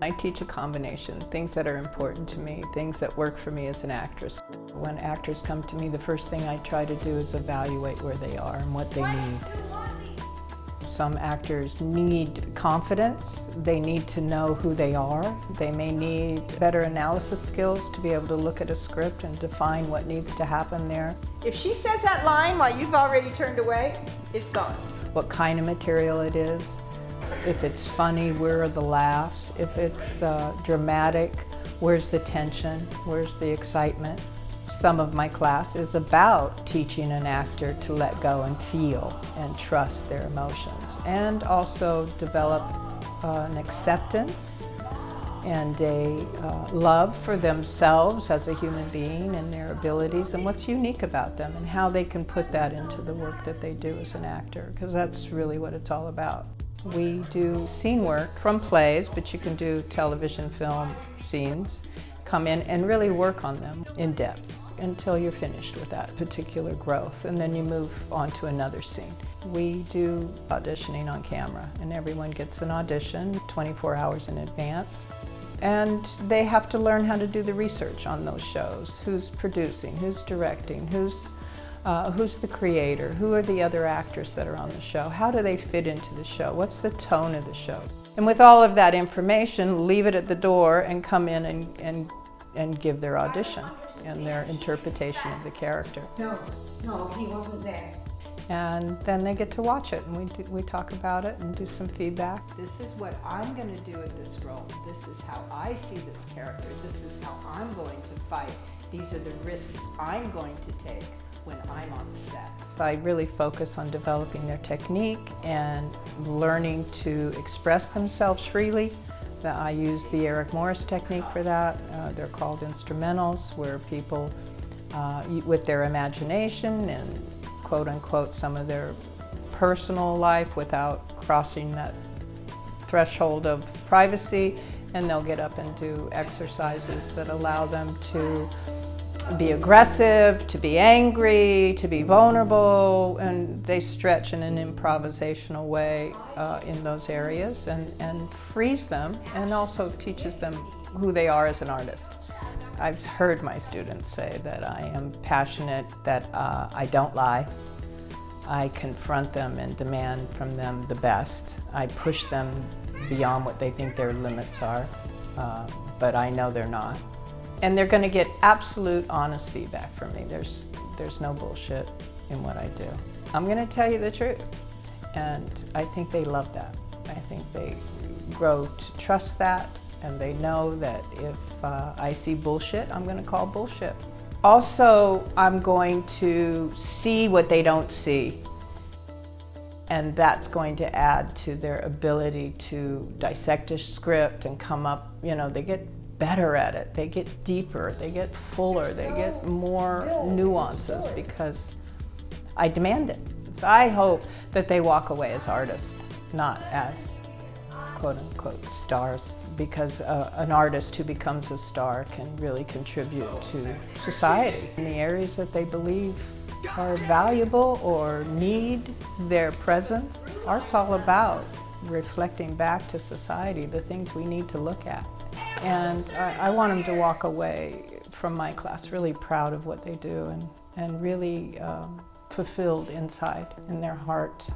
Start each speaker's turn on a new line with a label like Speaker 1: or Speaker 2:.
Speaker 1: I teach a combination, things that are important to me, things that work for me as an actress. When actors come to me, the first thing I try to do is evaluate where they are and what they need. Some actors need confidence. They need to know who they are. They may need better analysis skills to be able to look at a script and define what needs to happen there.
Speaker 2: If she says that line while you've already turned away, it's gone.
Speaker 1: What kind of material it is. If it's funny, where are the laughs? If it's dramatic, where's the tension? Where's the excitement? Some of my class is about teaching an actor to let go and feel and trust their emotions, and also develop an acceptance and a love for themselves as a human being and their abilities and what's unique about them and how they can put that into the work that they do as an actor, because that's really what it's all about. We do scene work from plays, but you can do television, film scenes, come in and really work on them in depth until you're finished with that particular growth, and then you move on to another scene. We do auditioning on camera, and everyone gets an audition 24 hours in advance. And they have to learn how to do the research on those shows. Who's producing, who's directing, who's the creator, who are the other actors that are on the show, how do they fit into the show, what's the tone of the show. And with all of that information, leave it at the door and come in and give their audition and their interpretation of the character.
Speaker 2: No, he wasn't there.
Speaker 1: And then they get to watch it, and we talk about it and do some feedback.
Speaker 2: This is what I'm going to do with this role. This is how I see this character. This is how I'm going to fight. These are the risks I'm going to take when I'm on the set.
Speaker 1: I really focus on developing their technique and learning to express themselves freely. I use the Eric Morris technique for that. They're called instrumentals, where people, with their imagination and quote-unquote some of their personal life without crossing that threshold of privacy, and they'll get up and do exercises that allow them to be aggressive, to be angry, to be vulnerable, and they stretch in an improvisational way in those areas and frees them, and also teaches them who they are as an artist. I've heard my students say that I am passionate, that I don't lie. I confront them and demand from them the best. I push them beyond what they think their limits are, but I know they're not. And they're going to get absolute honest feedback from me. There's no bullshit in what I do. I'm going to tell you the truth, and I think they love that. I think they grow to trust that, and they know that if I see bullshit, I'm going to call bullshit. Also, I'm going to see what they don't see, and that's going to add to their ability to dissect a script and come up, they get better at it, they get deeper, they get fuller, they get more nuances because I demand it. So I hope that they walk away as artists, not as quote-unquote stars, because an artist who becomes a star can really contribute to society in the areas that they believe are valuable or need their presence. Art's all about reflecting back to society the things we need to look at. And I want them to walk away from my class really proud of what they do and really fulfilled inside in their heart.